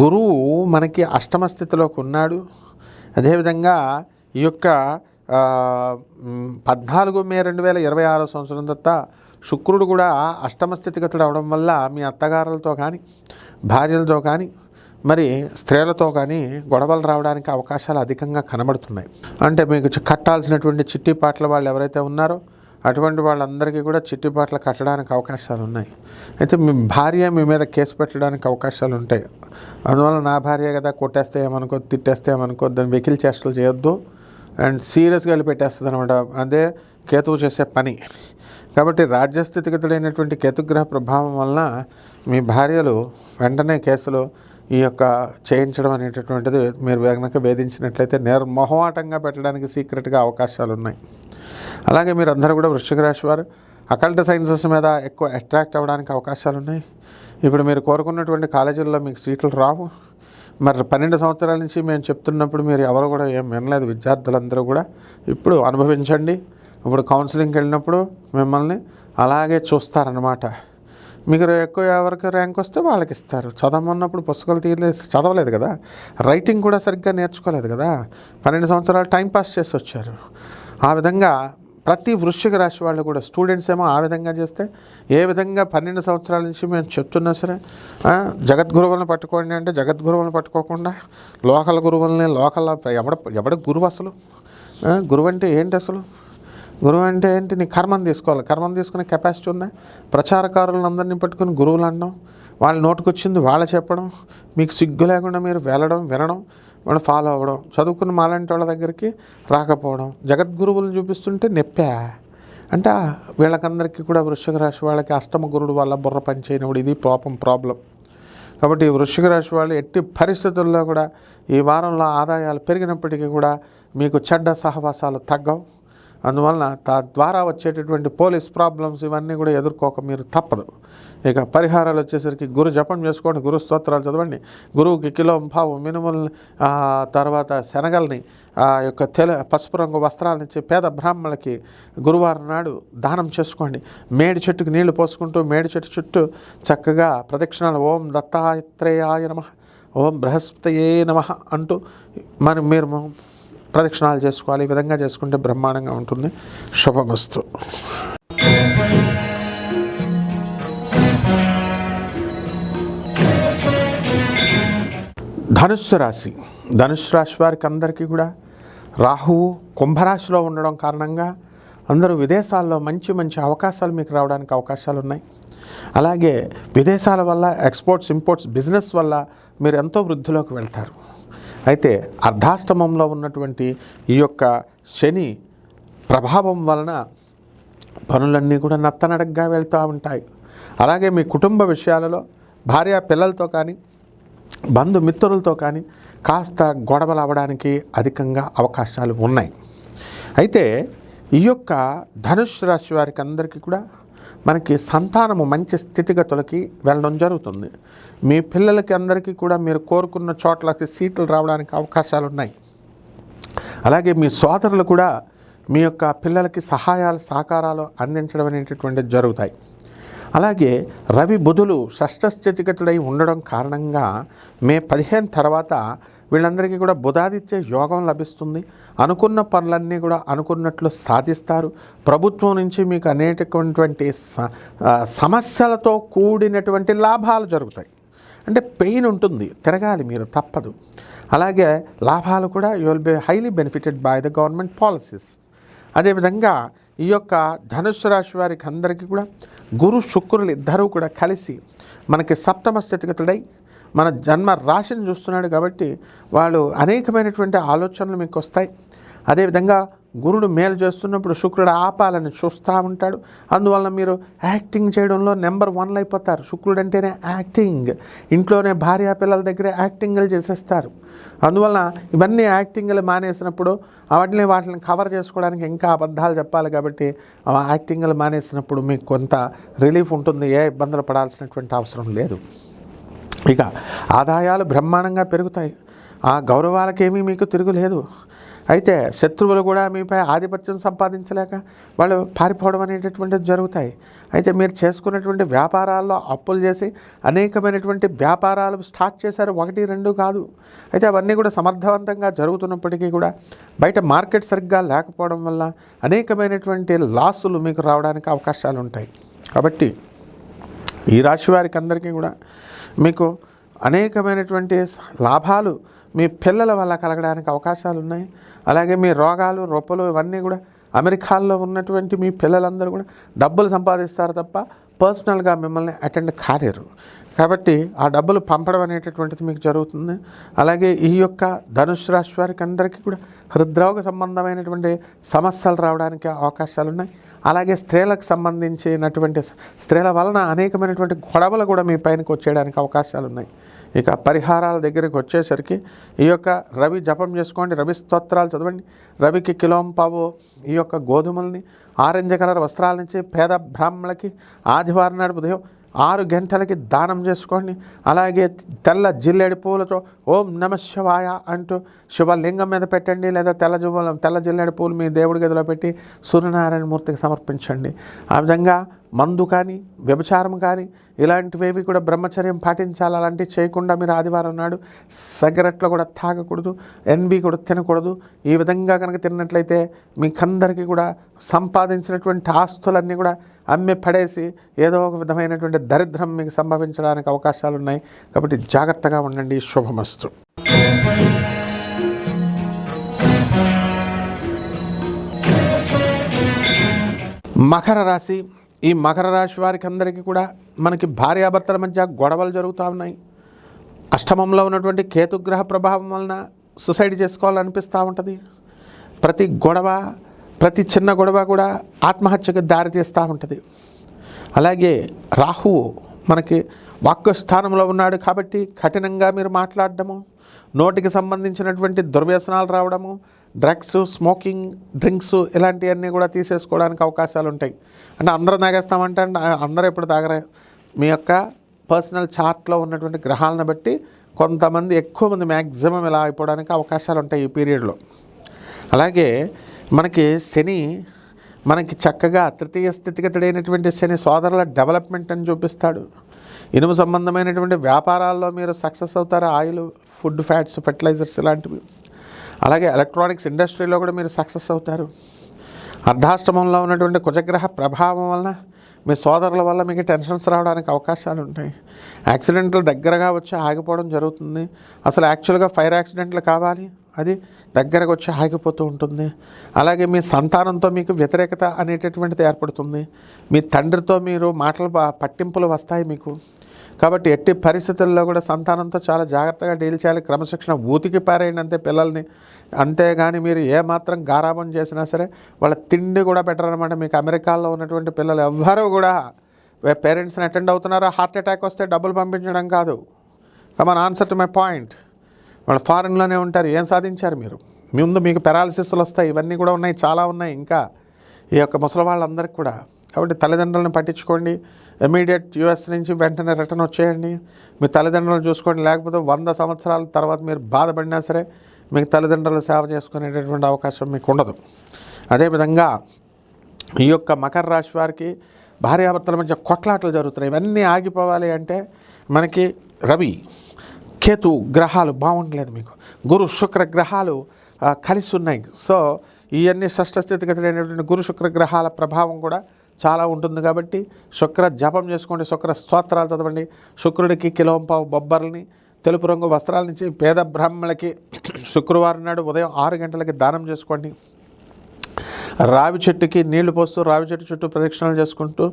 గురువు మనకి అష్టమ స్థితిలోకి ఉన్నాడు. అదేవిధంగా ఈ యొక్క 14 మే 2026 సంవత్సరం తర్వాత శుక్రుడు కూడా అష్టమ స్థితిగతుడు అవడం వల్ల మీ అత్తగారులతో కానీ భార్యలతో కానీ మరి స్త్రీలతో కానీ గొడవలు రావడానికి అవకాశాలు అధికంగా కనబడుతున్నాయి. అంటే మీకు కట్టాల్సినటువంటి చిట్టిపాట్ల వాళ్ళు ఎవరైతే ఉన్నారో అటువంటి వాళ్ళందరికీ కూడా చిట్టిపాట్లు కట్టడానికి అవకాశాలు ఉన్నాయి. అయితే మీ భార్య మీ మీద కేసు పెట్టడానికి అవకాశాలు ఉంటాయి. అందువల్ల నా భార్య కదా, కొట్టేస్తే ఏమనుకో, తిట్టేస్తే ఏమనుకో, దాన్ని వెకిలి చేష్టలు చేయొద్దు అండ్ సీరియస్గా వెళ్ళి పెట్టేస్తుంది అనమాట. అదే కేతువు చేసే పని. కాబట్టి రాజ్యస్థితిగతుడైనటువంటి కేతుగ్రహ ప్రభావం వలన మీ భార్యలు వెంటనే కేసులు ఈ యొక్క చేయించడం అనేటటువంటిది మీరు కనుక వేధించినట్లయితే నిర్మోహమాటంగా పెట్టడానికి సీక్రెట్గా అవకాశాలు ఉన్నాయి. అలాగే మీరు అందరూ కూడా వృశ్చిక రాశి వారు అకల్ట్ సైన్సెస్ మీద ఎక్కువ అట్రాక్ట్ అవ్వడానికి అవకాశాలు ఉన్నాయి. ఇప్పుడు మీరు కోరుకున్నటువంటి కాలేజీల్లో మీకు సీట్లు రావు. మరి 12 సంవత్సరాల నుంచి మేము చెప్తున్నప్పుడు మీరు ఎవరు కూడా ఏం వినలేదు. విద్యార్థులందరూ కూడా ఇప్పుడు అనుభవించండి. ఇప్పుడు కౌన్సిలింగ్కి వెళ్ళినప్పుడు మిమ్మల్ని అలాగే చూస్తారనమాట. మీకు ఎక్కువ ఎవరికి ర్యాంక్ వస్తే వాళ్ళకి ఇస్తారు. చదవమన్నప్పుడు పుస్తకాలు చదవలేదు కదా, రైటింగ్ కూడా సరిగ్గా నేర్చుకోలేదు కదా, 12 సంవత్సరాలు టైంపాస్ చేసి వచ్చారు. ఆ విధంగా ప్రతి వృశ్చిక రాశి వాళ్ళు కూడా స్టూడెంట్స్ ఏమో ఆ విధంగా చేస్తే, ఏ విధంగా 12 సంవత్సరాల నుంచి మేము చెప్తున్నా సరే జగద్గురువులను పట్టుకోండి అంటే జగద్గురువులను పట్టుకోకుండా లోకల్ గురువుల్ని ఎవడ గురువు అసలు? గురువు అంటే ఏంటి అసలు? గురువు అంటే ఏంటి? నీ కర్మం తీసుకోవాలి. కర్మం తీసుకునే కెపాసిటీ ఉందా? ప్రచారకారులను అందరినీ పట్టుకుని గురువులు అనడం, వాళ్ళ నోటుకొచ్చింది వాళ్ళ చెప్పడం, మీకు సిగ్గు లేకుండా మీరు వెళ్ళడం వినడం, వాళ్ళు ఫాలో అవ్వడం, చదువుకున్న మాలాంటి వాళ్ళ దగ్గరికి రాకపోవడం, జగద్గురువులను చూపిస్తుంటే నెప్పా అంటే వీళ్ళకందరికీ కూడా వృశ్చిక రాశి వాళ్ళకి అష్టమ గురుడు వల్ల బుర్ర పనిచేయనప్పుడు ఇది ప్రాబ్లం. కాబట్టి వృశ్చిక రాశి వాళ్ళు ఎట్టి పరిస్థితుల్లో కూడా ఈ వారంలో ఆదాయాలు పెరిగినప్పటికీ కూడా మీకు చెడ్డ సహవాసాలు తగ్గవు. అందువలన తద్వారా వచ్చేటటువంటి పోలీస్ ప్రాబ్లమ్స్ ఇవన్నీ కూడా ఎదుర్కోక మీరు తప్పదు. ఇక పరిహారాలు వచ్చేసరికి గురు జపం చేసుకోండి, గురు స్తోత్రాలు చదవండి, గురువుకి కిలోం పావు మినుముల్ని తర్వాత శనగల్ని యొక్క పసుపు రంగు వస్త్రాలను ఇచ్చి పేద బ్రాహ్మణులకి గురువారం నాడు దానం చేసుకోండి. మేడి చెట్టుకు నీళ్లు పోసుకుంటూ మేడి చెట్టు చుట్టూ చక్కగా ప్రదక్షిణాలు ఓం దత్తాత్రేయాయ నమః, ఓం బృహస్పతయే నమః అంటూ మీరు ప్రదక్షిణాలు చేసుకోవాలి. ఈ విధంగా చేసుకుంటే బ్రహ్మాండంగా ఉంటుంది. శుభమస్తు. ధనుస్సు రాశి వారికి అందరికీ కూడా రాహువు కుంభరాశిలో ఉండడం కారణంగా అందరూ విదేశాల్లో మంచి అవకాశాలు మీకు రావడానికి అవకాశాలు ఉన్నాయి. అలాగే విదేశాల వల్ల ఎక్స్పోర్ట్స్ ఇంపోర్ట్స్ బిజినెస్ వల్ల మీరు ఎంతో వృద్ధిలోకి వెళ్తారు. అయితే అర్ధాష్టమంలో ఉన్నటువంటి ఈ యొక్క శని ప్రభావం వలన పనులన్నీ కూడా నత్తనడగ్గా వెళ్తూ ఉంటాయి. అలాగే మీ కుటుంబ విషయాలలో భార్య పిల్లలతో కానీ బంధుమిత్రులతో కానీ కాస్త గొడవలు అవ్వడానికి అధికంగా అవకాశాలు ఉన్నాయి. అయితే ఈ యొక్క ధనుస్సు రాశి వారికి అందరికీ కూడా మనకి సంతానము మంచి స్థితిగతులకి వెళ్ళడం జరుగుతుంది. మీ పిల్లలకి అందరికీ కూడా మీరు కోరుకున్న చోట్లకి సీట్లు రావడానికి అవకాశాలు ఉన్నాయి. అలాగే మీ సోదరులు కూడా మీ యొక్క పిల్లలకి సహకారాలు అందించడం అనేటటువంటివి జరుగుతాయి. అలాగే రవి బుధులు షష్ఠ స్థితిగతుడై ఉండడం కారణంగా మే 15 తర్వాత వీళ్ళందరికీ కూడా బుధాదిత్య యోగం లభిస్తుంది. అనుకున్న పనులన్నీ కూడా అనుకున్నట్లు సాధిస్తారు. ప్రభుత్వం నుంచి మీకు అనేటటువంటి సమస్యలతో కూడినటువంటి లాభాలు జరుగుతాయి. అంటే పెయిన్ ఉంటుంది, తిరగాలి మీరు, తప్పదు. అలాగే లాభాలు కూడా you will be highly benefited by the government policies. అదేవిధంగా ఈ యొక్క ధనుస్సు రాశి వారికి అందరికీ కూడా గురు శుక్రులు ఇద్దరూ కూడా కలిసి మనకి సప్తమ స్థితిగతుడై మన జన్మ రాశిని చూస్తున్నాడు. కాబట్టి వాళ్ళు అనేకమైనటువంటి ఆలోచనలు మీకు వస్తాయి. అదేవిధంగా గురుడు మేలు చేస్తున్నప్పుడు శుక్రుడు ఆపాలని చూస్తూ ఉంటాడు. అందువల్ల మీరు యాక్టింగ్ చేయడంలో నెంబర్ 1 అయిపోతారు. శుక్రుడు అంటేనే యాక్టింగ్. ఇంట్లోనే భార్య పిల్లల దగ్గరే యాక్టింగ్లు చేసేస్తారు. అందువల్ల ఇవన్నీ యాక్టింగ్లు మానేసినప్పుడు వాటిని కవర్ చేసుకోవడానికి ఇంకా అబద్ధాలు చెప్పాలి. కాబట్టి యాక్టింగ్లు మానేసినప్పుడు మీకు కొంత రిలీఫ్ ఉంటుంది. ఏ ఇబ్బందులు పడాల్సినటువంటి అవసరం లేదు. ఇక ఆదాయాలు బ్రహ్మాండంగా పెరుగుతాయి. ఆ గౌరవాలకేమీ మీకు తిరుగులేదు. అయితే శత్రువులు కూడా మీపై ఆధిపత్యం సంపాదించలేక వాళ్ళు పారిపోవడం అనేటటువంటిది జరుగుతాయి. అయితే మీరు చేసుకున్నటువంటి వ్యాపారాల్లో అప్పులు చేసి అనేకమైనటువంటి వ్యాపారాలు స్టార్ట్ చేశారు, 1, 2 కాదు. అయితే అవన్నీ కూడా సమర్థవంతంగా జరుగుతున్నప్పటికీ కూడా బయట మార్కెట్ సరిగ్గా లేకపోవడం వల్ల అనేకమైనటువంటి లాసులు మీకు రావడానికి అవకాశాలు ఉంటాయి. కాబట్టి ఈ రాశి వారికి అందరికీ కూడా మీకు అనేకమైనటువంటి లాభాలు మీ పిల్లల వల్ల కలగడానికి అవకాశాలు ఉన్నాయి. అలాగే మీ రోగాలు రొప్పలు ఇవన్నీ కూడా అమెరికాలో ఉన్నటువంటి మీ పిల్లలందరూ కూడా డబ్బులు సంపాదిస్తారు తప్ప పర్సనల్గా మిమ్మల్ని అటెండ్ కాలేరు. కాబట్టి ఆ డబ్బులు పంపడం అనేటటువంటిది మీకు జరుగుతుంది. అలాగే ఈ యొక్క ధనుసు రాశి వారికి అందరికీ కూడా హృద్రోగ సంబంధమైనటువంటి సమస్యలు రావడానికి అవకాశాలు ఉన్నాయి. అలాగే స్త్రీలకు సంబంధించినటువంటి స్త్రీల వలన అనేకమైనటువంటి గొడవలు కూడా మీ పైనకి వచ్చేయడానికి అవకాశాలు ఉన్నాయి. ఇక పరిహారాల దగ్గరికి వచ్చేసరికి ఈ యొక్క రవి జపం చేసుకోండి, రవి స్తోత్రాలు చదవండి. రవికి కిలోంపావు ఈ యొక్క గోధుమల్ని ఆరెంజ్ కలర్ వస్త్రాల నుంచి పేద బ్రాహ్మణులకి ఆదివారం నాడు ఉదయం 6 గంటలకి దానం చేసుకోండి. అలాగే తెల్ల జిల్లేడు పూలతో ఓం నమ శివాయ అంటూ శివలింగం మీద పెట్టండి, లేదా తెల్ల జిల్లేడు పూలు మీ దేవుడి గదిలో పెట్టి సూర్యనారాయణ మూర్తికి సమర్పించండి. ఆ విధంగా మందు కానీ వ్యభిచారం కానీ ఇలాంటివేవి కూడా బ్రహ్మచర్యం పాటించాలి. అలాంటివి చేయకుండా మీరు ఆదివారం నాడు సిగరెట్లు కూడా తాగకూడదు, ఎన్బి కూడా తినకూడదు. ఈ విధంగా కనుక తిన్నట్లయితే మీకందరికీ కూడా సంపాదించినటువంటి ఆస్తులన్నీ కూడా అమ్మి పడేసి ఏదో ఒక విధమైనటువంటి దరిద్రం మీకు సంభవించడానికి అవకాశాలు ఉన్నాయి. కాబట్టి జాగ్రత్తగా ఉండండి. శుభమస్తు. మకర రాశి. ఈ మకర రాశి వారికి అందరికీ కూడా మనకి భార్యాభర్తల మధ్య గొడవలు జరుగుతూ ఉన్నాయి. అష్టమంలో ఉన్నటువంటి కేతుగ్రహ ప్రభావం వలన సూసైడ్ చేసుకోవాలనిపిస్తూ ఉంటుంది. ప్రతి చిన్న గొడవ కూడా ఆత్మహత్యకు దారితీస్తూ ఉంటుంది. అలాగే రాహువు మనకి వాక్కు స్థానంలో ఉన్నాడు కాబట్టి కఠినంగా మీరు మాట్లాడడము, నోటికి సంబంధించినటువంటి దుర్వ్యసనాలు రావడము, డ్రగ్స్, స్మోకింగ్, డ్రింక్స్ ఇలాంటివన్నీ కూడా తీసేసుకోవడానికి అవకాశాలు ఉంటాయి. అంటే అందరూ తాగేస్తామంటే అందరూ ఎప్పుడు తాగరే. మీ యొక్క పర్సనల్ చార్ట్లో ఉన్నటువంటి గ్రహాలను బట్టి కొంతమంది ఎక్కువ మంది మ్యాక్సిమం ఇలా అయిపోవడానికి అవకాశాలు ఉంటాయి ఈ పీరియడ్లో. అలాగే మనకి శని మనకి చక్కగా తృతీయ స్థితిగతుడైనటువంటి శని సోదరుల డెవలప్మెంట్ అని చూపిస్తాడు. ఇనుము సంబంధమైనటువంటి వ్యాపారాల్లో మీరు సక్సెస్ అవుతారు. ఆయిల్, ఫుడ్, ఫ్యాట్స్, ఫెర్టిలైజర్స్ ఇలాంటివి. అలాగే ఎలక్ట్రానిక్స్ ఇండస్ట్రీలో కూడా మీరు సక్సెస్ అవుతారు. అర్ధాష్టమంలో ఉన్నటువంటి కుజగ్రహ ప్రభావం వలన మీ సోదరుల వల్ల మీకు టెన్షన్స్ రావడానికి అవకాశాలు ఉంటాయి. యాక్సిడెంట్లు దగ్గరగా వచ్చి ఆగిపోవడం జరుగుతుంది. అసలు యాక్చువల్గా ఫైర్ యాక్సిడెంట్లు కావాలి, అది దగ్గరకు వచ్చి ఆగిపోతూ ఉంటుంది. అలాగే మీ సంతానంతో మీకు వ్యతిరేకత అనేటటువంటిది ఏర్పడుతుంది. మీ తండ్రితో మీరు పట్టింపులు వస్తాయి మీకు. కాబట్టి ఎట్టి పరిస్థితుల్లో కూడా సంతానంతో చాలా జాగ్రత్తగా డీల్ చేయాలి. క్రమశిక్షణ ఊతికి పారేయండి అంతే పిల్లల్ని. అంతేగాని మీరు ఏమాత్రం గారాబం చేసినా సరే వాళ్ళ తిండి కూడా పెట్టరనమాట. మీకు అమెరికాలో ఉన్నటువంటి పిల్లలు ఎవ్వరూ కూడా పేరెంట్స్ని అటెండ్ అవుతున్నారో హార్ట్ అటాక్ వస్తే డబ్బులు పంపించడం కాదు. కమాన్ ఆన్సర్ టు మై పాయింట్. వాళ్ళు ఫారెన్లోనే ఉంటారు. ఏం సాధించారు మీరు? ముందు మీకు పెరాలసిస్లు వస్తాయి. ఇవన్నీ కూడా ఉన్నాయి, చాలా ఉన్నాయి ఇంకా ఈ యొక్క ముసలి వాళ్ళందరికీ కూడా. కాబట్టి తల్లిదండ్రులను పట్టించుకోండి. ఇమీడియట్ యూఎస్ నుంచి వెంటనే రిటర్న్ వచ్చేయండి. మీ తల్లిదండ్రులను చూసుకోండి. లేకపోతే 100 సంవత్సరాల తర్వాత మీరు బాధపడినా సరే మీకు తల్లిదండ్రుల సేవ చేసుకునేటటువంటి అవకాశం మీకు ఉండదు. అదేవిధంగా ఈ యొక్క మకర రాశి వారికి భార్యాభర్తల మధ్య కొట్లాటలు జరుగుతున్నాయి. ఇవన్నీ ఆగిపోవాలి అంటే మనకి రవి, కేతు గ్రహాలు బాగుండలేదు. మీకు గురు, శుక్ర గ్రహాలు కలిసి ఉన్నాయి. సో ఇవన్నీ షష్ఠ స్థితిగతులైనటువంటి గురు, శుక్ర గ్రహాల ప్రభావం కూడా చాలా ఉంటుంది. కాబట్టి శుక్ర జపం చేసుకోండి, శుక్ర స్తోత్రాలు చదవండి. శుక్రుడికి కిలోంపావు బొబ్బర్లని తెలుపు రంగు వస్త్రాల నుంచి పేద బ్రాహ్మణులకి శుక్రవారం నాడు ఉదయం 6 గంటలకి దానం చేసుకోండి. రావి చెట్టుకి నీళ్లు పోస్తూ రావి చెట్టు చుట్టూ ప్రదక్షిణలు చేసుకుంటూ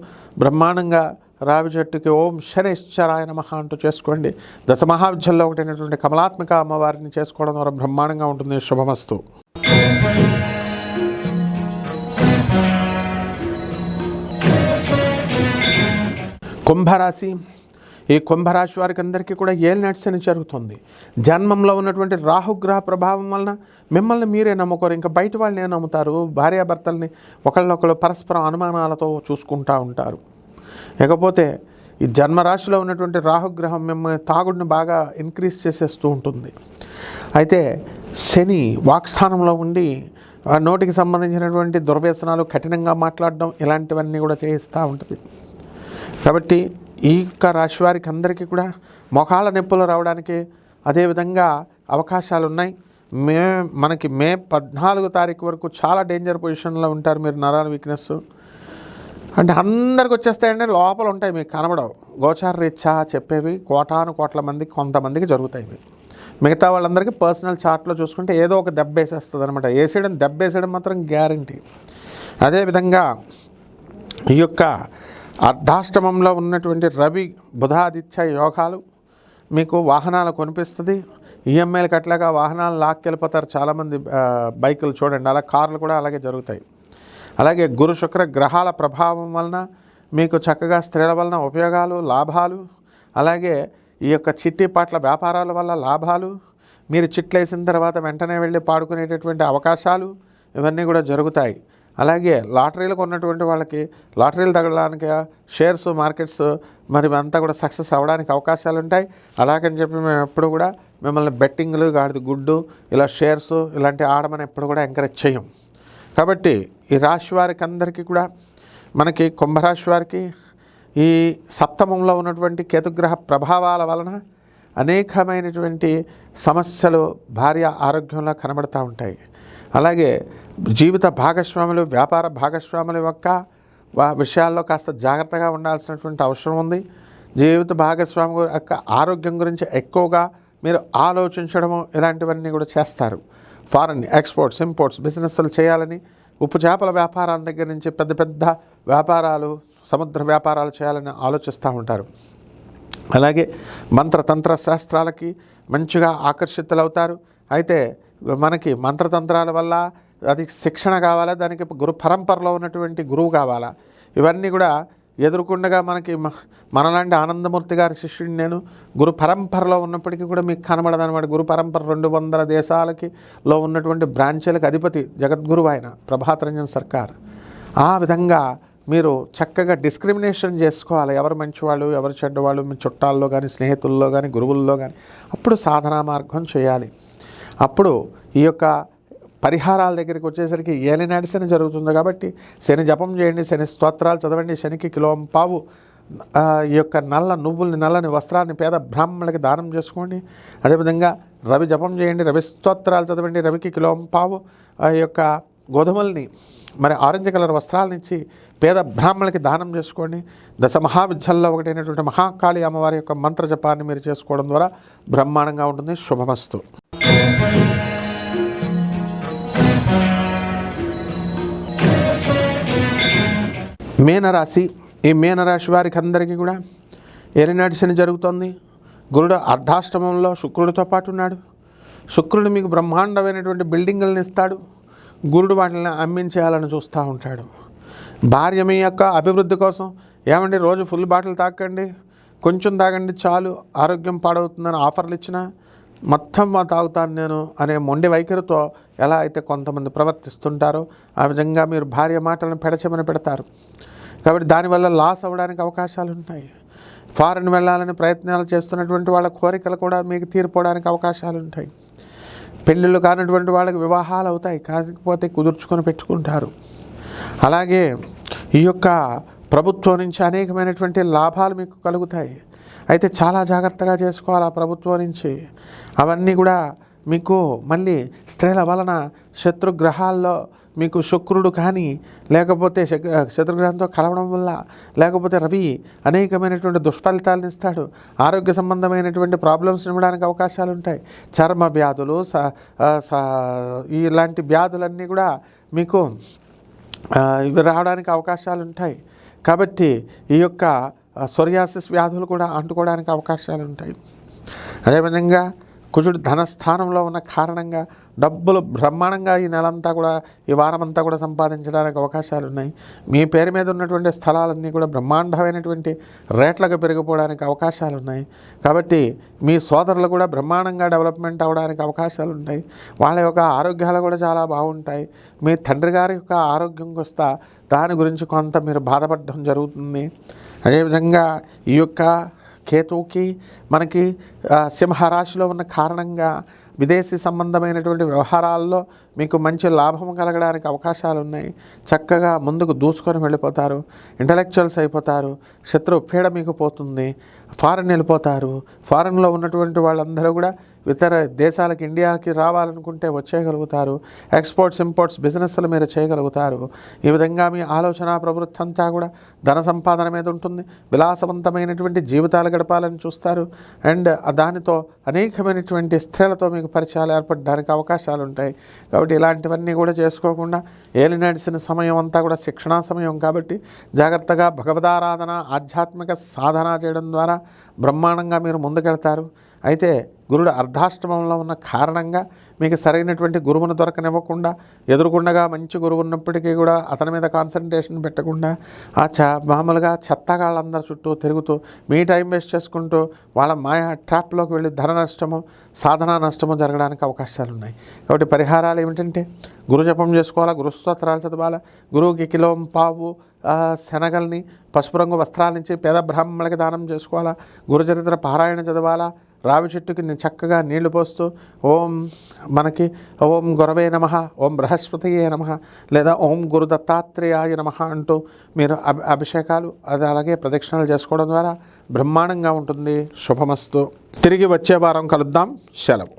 బ్రహ్మాండంగా రావి చెట్టుకి ఓం శనైశ్చరాయ నమః అంటూ చేసుకోండి. దశమహావిద్యల్లో ఒకటైనటువంటి కమలాత్మిక అమ్మవారిని చేసుకోవడం ద్వారా బ్రహ్మాండంగా ఉంటుంది. శుభమస్తు. కుంభరాశి. ఈ కుంభరాశి వారికి అందరికీ కూడా ఏలినాటి శని జరుగుతుంది. జన్మంలో ఉన్నటువంటి రాహుగ్రహ ప్రభావం వలన మిమ్మల్ని మీరే నమ్ముకోరు, ఇంకా బయట వాళ్ళనే నమ్ముతారు. భార్యాభర్తల్ని ఒకళ్ళొకళ్ళు పరస్పరం అనుమానాలతో చూసుకుంటూ ఉంటారు. ఇకపోతే ఈ జన్మరాశిలో ఉన్నటువంటి రాహుగ్రహం మిమ్మల్ని తాగుడిని బాగా ఇంక్రీజ్ చేసేస్తూ ఉంటుంది. అయితే శని వాక్స్థానంలో ఉండి నోటికి సంబంధించినటువంటి దుర్వ్యసనాలు, కఠినంగా మాట్లాడడం ఇలాంటివన్నీ కూడా చేయిస్తూ ఉంటుంది. కాబట్టి ఈ యొక్క రాశి వారికి అందరికీ కూడా మొఖాల నొప్పులు రావడానికి అదేవిధంగా అవకాశాలు ఉన్నాయి. మనకి మే 14 తారీఖు వరకు చాలా డేంజర్ పొజిషన్లో ఉంటారు మీరు. నరాల వీక్నెస్ అంటే అందరికి వచ్చేస్తాయంటే లోపల ఉంటాయి, మీకు కనబడవు. గోచార రీత్యా చెప్పేవి కోట్ల మందికి, కొంతమందికి జరుగుతాయి. మిగతా వాళ్ళందరికీ పర్సనల్ చార్ట్లో చూసుకుంటే ఏదో ఒక దెబ్బ వేసేస్తుంది అనమాట. దెబ్బ వేసేయడం మాత్రం గ్యారంటీ. అదేవిధంగా ఈ యొక్క అర్ధాష్టమంలో ఉన్నటువంటి రవి బుధాదిత్య యోగాలు మీకు వాహనాలు కొనిపిస్తుంది. ఈఎంఐలు కట్టలేక వాహనాలు లాక్కెళ్ళిపోతారు చాలామంది. బైకులు చూడండి, అలా కార్లు కూడా అలాగే జరుగుతాయి. అలాగే గురు శుక్ర గ్రహాల ప్రభావం వలన మీకు చక్కగా స్త్రీల వలన ఉపయోగాలు, లాభాలు, అలాగే ఈ యొక్క చిట్టిపాట్ల వ్యాపారాల వల్ల లాభాలు, మీరు చిట్లేసిన తర్వాత వెంటనే వెళ్ళి పాడుకునేటటువంటి అవకాశాలు ఇవన్నీ కూడా జరుగుతాయి. అలాగే లాటరీలకు ఉన్నటువంటి వాళ్ళకి లాటరీలు తగలడానికి, షేర్స్ మార్కెట్స్ మరి అంతా కూడా సక్సెస్ అవ్వడానికి అవకాశాలు ఉంటాయి. అలాగని చెప్పి మేము ఎప్పుడు కూడా మిమ్మల్ని బెట్టింగ్లు, గాడిద గుడ్డు, ఇలా షేర్స్ ఇలాంటి ఆడమని ఎప్పుడు కూడా ఎంకరేజ్ చేయం. కాబట్టి ఈ రాశి వారికి అందరికీ కూడా మనకి కుంభరాశి వారికి ఈ సప్తమంలో ఉన్నటువంటి కేతుగ్రహ ప్రభావాల వలన అనేకమైనటువంటి సమస్యలు భార్య ఆరోగ్యంలో కనబడుతూ ఉంటాయి. అలాగే జీవిత భాగస్వాములు, వ్యాపార భాగస్వాముల యొక్క విషయాల్లో కాస్త జాగ్రత్తగా ఉండాల్సినటువంటి అవసరం ఉంది. జీవిత భాగస్వామి యొక్క ఆరోగ్యం గురించి ఎక్కువగా మీరు ఆలోచించడము ఇలాంటివన్నీ కూడా చేస్తారు. ఫారెన్ ఎక్స్పోర్ట్స్, ఇంపోర్ట్స్ బిజినెస్లు చేయాలని, ఉప్పు చేపల వ్యాపారాల దగ్గర నుంచి పెద్ద పెద్ద వ్యాపారాలు, సముద్ర వ్యాపారాలు చేయాలని ఆలోచిస్తూ ఉంటారు. అలాగే మంత్రతంత్ర శాస్త్రాలకి మంచిగా ఆకర్షితులవుతారు. అయితే మనకి మంత్రతంత్రాల వల్ల అది శిక్షణ కావాలా, దానికి గురు పరంపరలో ఉన్నటువంటి గురువు కావాలా, ఇవన్నీ కూడా ఎదుర్కొండగా మనలాంటి ఆనందమూర్తి గారి శిష్యుడిని నేను. గురు పరంపరలో ఉన్నప్పటికీ కూడా మీకు కనబడదనమాట. గురు పరంపర 200 దేశాలకి లో ఉన్నటువంటి బ్రాంచీలకు అధిపతి జగద్గురు ఆయన ప్రభాత్ రంజన్ సర్కార్. ఆ విధంగా మీరు చక్కగా డిస్క్రిమినేషన్ చేసుకోవాలి, ఎవరు మంచివాళ్ళు ఎవరు చెడ్డవాళ్ళు, మీ చుట్టాల్లో కానీ స్నేహితుల్లో కానీ గురువుల్లో కానీ. అప్పుడు సాధనా మార్గం చేయాలి. అప్పుడు ఈ యొక్క పరిహారాల దగ్గరికి వచ్చేసరికి ఏలినాటి శని జరుగుతుంది కాబట్టి శని జపం చేయండి, శని స్తోత్రాలు చదవండి, శనికి కిలోంపావు ఈ యొక్క నల్లని వస్త్రాన్ని పేద బ్రాహ్మణులకి దానం చేసుకోండి. అదేవిధంగా రవి జపం చేయండి, రవి స్తోత్రాలు చదవండి, రవికి కిలోంపావు ఈ యొక్క గోధుమల్ని మరి ఆరెంజ్ కలర్ వస్త్రాలను ఇచ్చి పేద బ్రాహ్మణులకి దానం చేసుకోండి. దశ మహావిద్యల్లో ఒకటైనటువంటి మహాకాళి అమ్మవారి యొక్క మంత్ర జపాన్ని మీరు చేసుకోవడం ద్వారా బ్రహ్మాండంగా ఉంటుంది. శుభమస్తు. మీనరాశి. ఈ మీనరాశి వారికి అందరికీ కూడా ఏలినాటి శని జరుగుతోంది. గురుడు అర్ధాష్టమంలో శుక్రుడితో పాటు ఉన్నాడు. శుక్రుడు మీకు బ్రహ్మాండమైనటువంటి బిల్డింగులను ఇస్తాడు. గురుడు వాటిని అమ్మించేయాలని చూస్తూ ఉంటాడు. భార్య మీ యొక్క అభివృద్ధి కోసం ఏమండి రోజు ఫుల్ బాటిల్ తాకండి, కొంచెం తాగండి చాలు, ఆరోగ్యం పాడవుతుందని ఆఫర్లు ఇచ్చినా మొత్తం తాగుతాను నేను అనే మొండి వైఖరితో ఎలా అయితే కొంతమంది ప్రవర్తిస్తుంటారో ఆ విధంగా మీరు భార్య మాటలను పెడచెమని పెడతారు. కాబట్టి దానివల్ల లాస్ అవ్వడానికి అవకాశాలు ఉంటాయి. ఫారెన్ వెళ్ళాలని ప్రయత్నాలు చేస్తున్నటువంటి వాళ్ళ కోరికలు కూడా మీకు తీరిపోవడానికి అవకాశాలు ఉంటాయి. పెళ్ళిళ్ళు కానటువంటి వాళ్ళకి వివాహాలు అవుతాయి, కాకపోతే కుదుర్చుకొని పెట్టుకుంటారు. అలాగే ఈ యొక్క ప్రభుత్వం నుంచి అనేకమైనటువంటి లాభాలు మీకు కలుగుతాయి. అయితే చాలా జాగ్రత్తగా చేసుకోవాలి ఆ ప్రభుత్వం నుంచి. అవన్నీ కూడా మీకు మళ్ళీ స్త్రీల వలన శత్రుగ్రహాల్లో మీకు శుక్రుడు కానీ లేకపోతే శత్రుగ్రహంతో కలవడం వల్ల లేకపోతే రవి అనేకమైనటువంటి దుష్ఫలితాలను ఇస్తాడు. ఆరోగ్య సంబంధమైనటువంటి ప్రాబ్లమ్స్ ఇవ్వడానికి అవకాశాలు ఉంటాయి. చర్మ వ్యాధులు ఇలాంటి వ్యాధులన్నీ కూడా మీకు ఇవి రావడానికి అవకాశాలు ఉంటాయి. కాబట్టి ఈ యొక్క సోరియాసిస్ వ్యాధులు కూడా అంటుకోవడానికి అవకాశాలు ఉంటాయి. అదేవిధంగా కుజుడు ధనస్థానంలో ఉన్న కారణంగా డబ్బులు బ్రహ్మాండంగా ఈ నెలంతా కూడా ఈ వారమంతా కూడా సంపాదించడానికి అవకాశాలు ఉన్నాయి. మీ పేరు మీద ఉన్నటువంటి స్థలాలన్నీ కూడా బ్రహ్మాండమైనటువంటి రేట్లకు పెరిగిపోవడానికి అవకాశాలు ఉన్నాయి. కాబట్టి మీ సోదరులు కూడా బ్రహ్మాండంగా డెవలప్మెంట్ అవ్వడానికి అవకాశాలు ఉంటాయి. వాళ్ళ యొక్క ఆరోగ్యాలు కూడా చాలా బాగుంటాయి. మీ తండ్రి గారి యొక్క ఆరోగ్యంకి వస్తా దాని గురించి కొంత మీరు బాధపడడం జరుగుతుంది. అదేవిధంగా ఈ యొక్క కేతువుకి మనకి సింహరాశిలో ఉన్న కారణంగా విదేశీ సంబంధమైనటువంటి వ్యవహారాల్లో మీకు మంచి లాభం కలగడానికి అవకాశాలు ఉన్నాయి. చక్కగా ముందుకు దూసుకొని వెళ్ళిపోతారు, ఇంటలెక్చువల్స్ అయిపోతారు, శత్రు పీడ మీకు పోతుంది, ఫారెన్ వెళ్ళిపోతారు. ఫారెన్లో ఉన్నటువంటి వాళ్ళందరూ కూడా ఇతర దేశాలకు ఇండియాకి రావాలనుకుంటే వచ్చేయగలుగుతారు. ఎక్స్పోర్ట్స్ ఇంపోర్ట్స్ బిజినెస్లు మీరు చేయగలుగుతారు. ఈ విధంగా మీ ఆలోచన ప్రవృత్తి అంతా కూడా ధన సంపాదన మీద ఉంటుంది. విలాసవంతమైనటువంటి జీవితాలు గడపాలని చూస్తారు. అండ్ దానితో అనేకమైనటువంటి స్త్రీలతో మీకు పరిచయాలు ఏర్పడడానికి అవకాశాలు ఉంటాయి. కాబట్టి ఇలాంటివన్నీ కూడా చేసుకోకుండా ఏలినడిసిన సమయం అంతా కూడా శిక్షణా సమయం కాబట్టి జాగ్రత్తగా భగవదారాధన ఆధ్యాత్మిక సాధన చేయడం ద్వారా బ్రహ్మాండంగా మీరు ముందుకెళ్తారు. అయితే గురుడు అర్ధాష్టమంలో ఉన్న కారణంగా మీకు సరైనటువంటి గురువును దొరకనివ్వకుండా ఎదురుకుండగా మంచి గురువు ఉన్నప్పటికీ కూడా అతని మీద కాన్సన్ట్రేషన్ పెట్టకుండా మామూలుగా చెత్తగాళ్ళందరి చుట్టూ తిరుగుతూ మీ టైం వేస్ట్ చేసుకుంటూ వాళ్ళ మాయా ట్రాప్లోకి వెళ్ళి ధన నష్టము సాధనా నష్టము జరగడానికి అవకాశాలు ఉన్నాయి. కాబట్టి పరిహారాలు ఏమిటంటే గురు జపం చేసుకోవాలా, గురుస్తోత్రాలు చదవాలా, గురువుకి కిలోం పావు శనగల్ని పసుపు రంగు వస్త్రాల నుంచి పేద బ్రాహ్మణులకి దానం చేసుకోవాలా, గురుచరిత్ర పారాయణ చదవాలా, రావి చెట్టుకి చక్కగా నీళ్లు పోస్తూ ఓం గురవే నమః, ఓం బృహస్పతియే నమః లేదా ఓం గురు దత్తాత్రేయాయ నమః అంటూ మీరు అభిషేకాలు అలాగే ప్రదక్షిణలు చేసుకోవడం ద్వారా బ్రహ్మాండంగా ఉంటుంది. శుభమస్తు. తిరిగి వచ్చే వారం కలుద్దాం. సెలవు.